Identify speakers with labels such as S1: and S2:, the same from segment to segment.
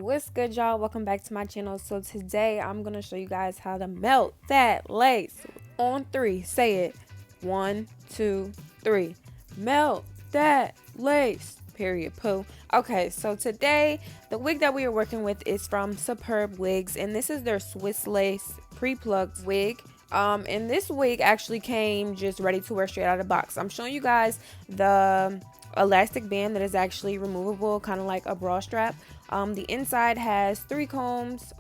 S1: What's good, y'all? Welcome back to my channel. So today I'm gonna show you guys how to melt that lace on three. Say it. 1, 2, 3. Melt that lace. Period. Poo. Okay, so today the wig that we are working with is from Superbwigs, and this is their Swiss lace pre-plucked wig. And this wig actually came just ready to wear straight out of the box. I'm showing you guys the elastic band that is actually removable, kind of like a bra strap. The inside has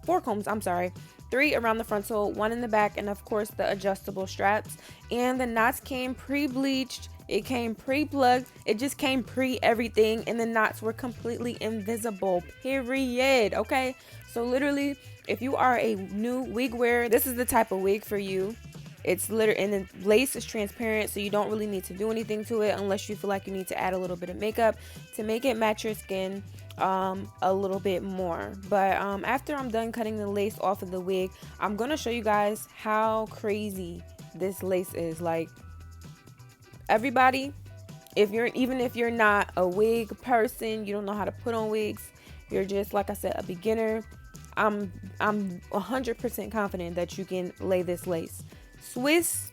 S1: four combs, I'm sorry, 3 around the frontal, 1 in the back, and of course the adjustable straps. And the knots came pre-bleached, it came pre-plugged, it just came pre-everything, and the knots were completely invisible, period. Okay, so literally, if you are a new wig wearer, this is the type of wig for you. It's literally, and the lace is transparent, so you don't really need to do anything to it unless you feel like you need to add a little bit of makeup to make it match your skin a little bit more. But after I'm done cutting the lace off of the wig, I'm gonna show you guys how crazy this lace is. Like, everybody, even if you're not a wig person, you don't know how to put on wigs, you're just, like I said, a beginner, I'm 100% confident that you can lay this lace. Swiss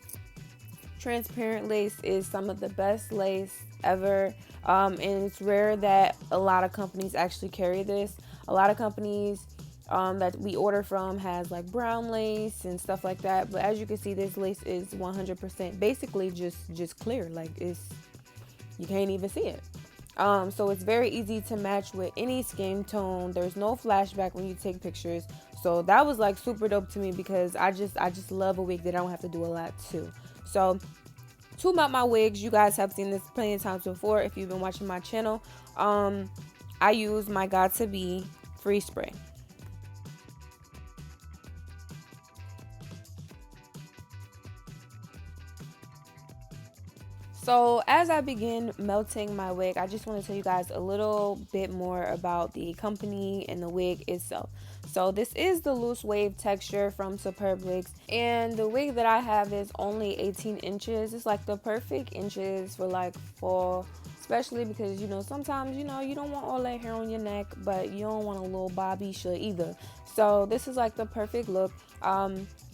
S1: transparent lace is some of the best lace ever, and it's rare that a lot of companies actually carry this. A lot of companies that we order from has like brown lace and stuff like that, but as you can see, this lace is 100% basically just clear. Like, you can't even see it. So it's very easy to match with any skin tone. There's no flashback when you take pictures. So that was like super dope to me because I just love a wig that I don't have to do a lot to. So to mount my wigs, you guys have seen this plenty of times before if you've been watching my channel. I use my Got To Be free spray. So as I begin melting my wig, I just want to tell you guys a little bit more about the company and the wig itself. So this is the loose wave texture from Superbwigs, and the wig that I have is only 18 inches. It's like the perfect inches for like fall, especially because, you know, sometimes, you know, you don't want all that hair on your neck, but you don't want a little bobby shit either. So this is like the perfect look.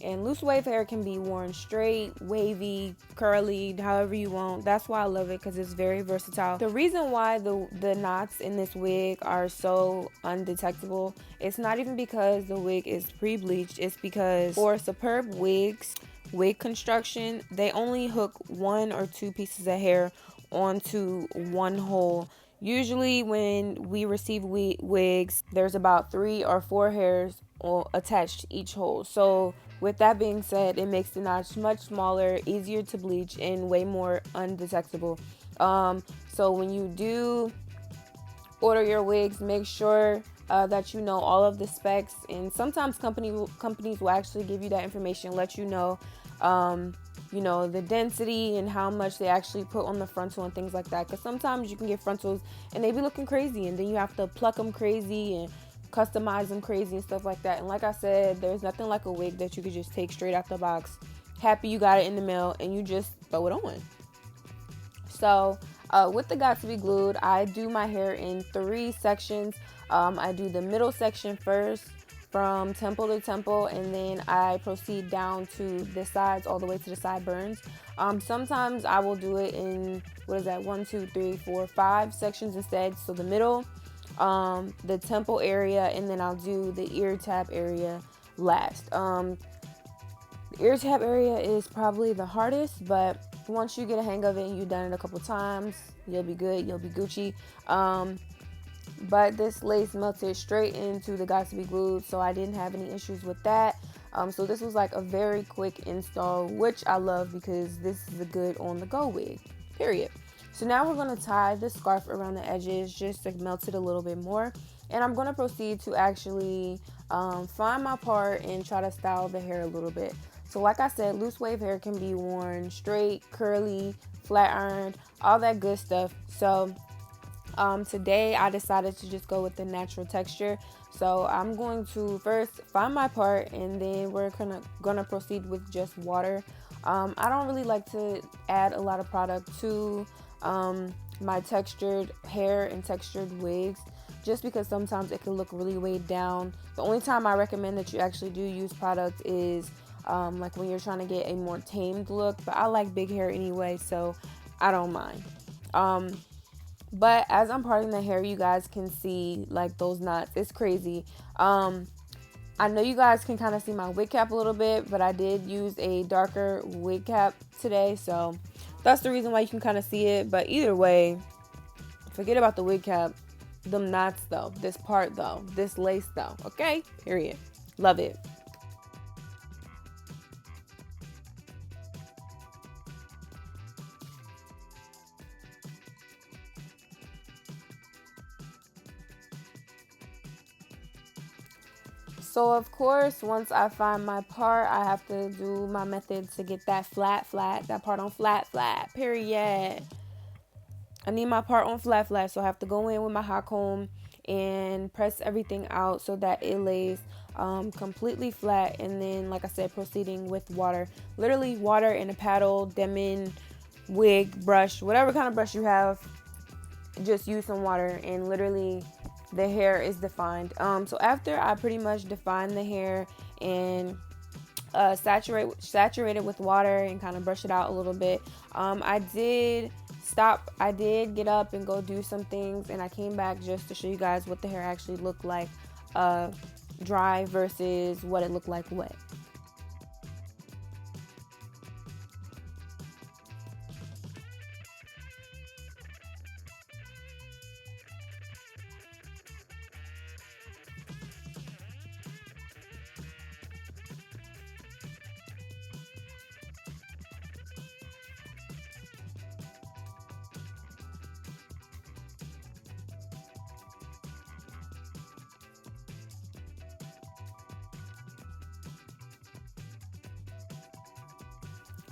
S1: And loose wave hair can be worn straight, wavy, curly, however you want. That's why I love it, because it's very versatile. The reason why the knots in this wig are so undetectable, it's not even because the wig is pre-bleached. It's because for Superbwigs wig construction, they only hook 1 or 2 pieces of hair onto one hole. Usually when we receive wigs, there's about 3 or 4 hairs attached to each hole. So with that being said, it makes the knots much smaller, easier to bleach, and way more undetectable. So when you do order your wigs, make sure that you know all of the specs, and sometimes companies will actually give you that information, let you know the density and how much they actually put on the frontal and things like that, because sometimes you can get frontals and they be looking crazy, and then you have to pluck them crazy and customize them crazy and stuff like that. And like I said, there's nothing like a wig that you could just take straight out the box, happy you got it in the mail, and you just throw it on. So with the Got To Be glued, I do my hair in 3 sections. I do the middle section first, from temple to temple, and then I proceed down to the sides, all the way to the sideburns. Sometimes I will do it in 1, 2, 3, 4, 5 sections instead. So the middle, the temple area, and then I'll do the ear tap area last. The ear tap area is probably the hardest, but once you get a hang of it and you've done it a couple times, you'll be good, you'll be Gucci. But this lace melted straight into the Got To Be glued, so I didn't have any issues with that. So this was like a very quick install, which I love because this is a good on-the-go wig, period. So now we're going to tie the scarf around the edges just to melt it a little bit more. And I'm going to proceed to actually find my part and try to style the hair a little bit. So like I said, loose wave hair can be worn straight, curly, flat ironed, all that good stuff. So today I decided to just go with the natural texture. So I'm going to first find my part, and then we're gonna proceed with just water. I don't really like to add a lot of product to my textured hair and textured wigs, just because sometimes it can look really weighed down. The only time I recommend that you actually do use product is like when you're trying to get a more tamed look, but I like big hair anyway, so I don't mind. But as I'm parting the hair, you guys can see like those knots. It's crazy. I know you guys can kind of see my wig cap a little bit, but I did use a darker wig cap today, so that's the reason why you can kind of see it. But either way, forget about the wig cap. Them knots though, this part though, this lace though, okay? Period. Love it. So of course, once I find my part, I have to do my method to get that flat, that part on flat, period. I need my part on flat, so I have to go in with my hot comb and press everything out so that it lays completely flat. And then, like I said, proceeding with water. Literally water and a paddle, Demon, wig, brush, whatever kind of brush you have, just use some water and literally the hair is defined. So after I pretty much define the hair and saturate it with water and kind of brush it out a little bit, I did get up and go do some things, and I came back just to show you guys what the hair actually looked like dry versus what it looked like wet.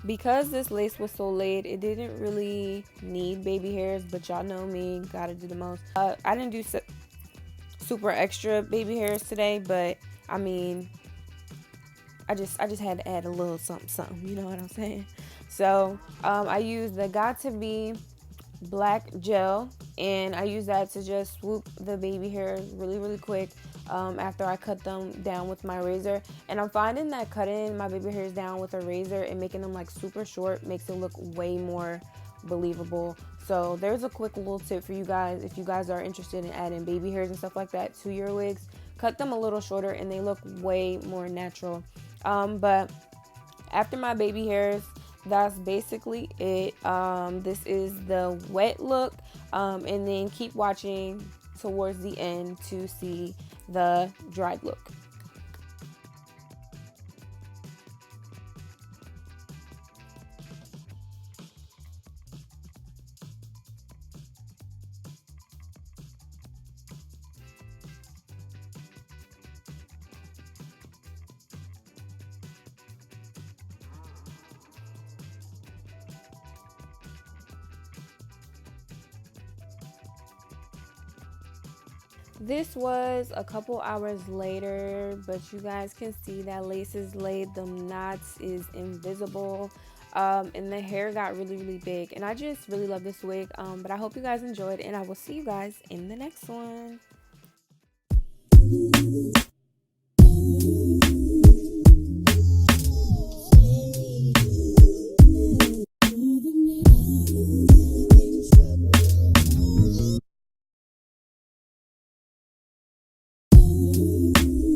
S1: Because this lace was so laid, it didn't really need baby hairs, but y'all know me, gotta do the most. I didn't do super extra baby hairs today, but I mean, I just had to add a little something, you know what I'm saying? So I used the Got To Be black gel, and I use that to just swoop the baby hairs really quick after I cut them down with my razor. And I'm finding that cutting my baby hairs down with a razor and making them like super short makes it look way more believable. So there's a quick little tip for you guys if you guys are interested in adding baby hairs and stuff like that to your wigs. Cut them a little shorter and they look way more natural. But after my baby hairs, that's basically it. This is the wet look, and then keep watching towards the end to see the dried look. This was a couple hours later, but you guys can see that lace is laid, the knots is invisible, and the hair got really big. And I just really love this wig, but I hope you guys enjoyed, and I will see you guys in the next one.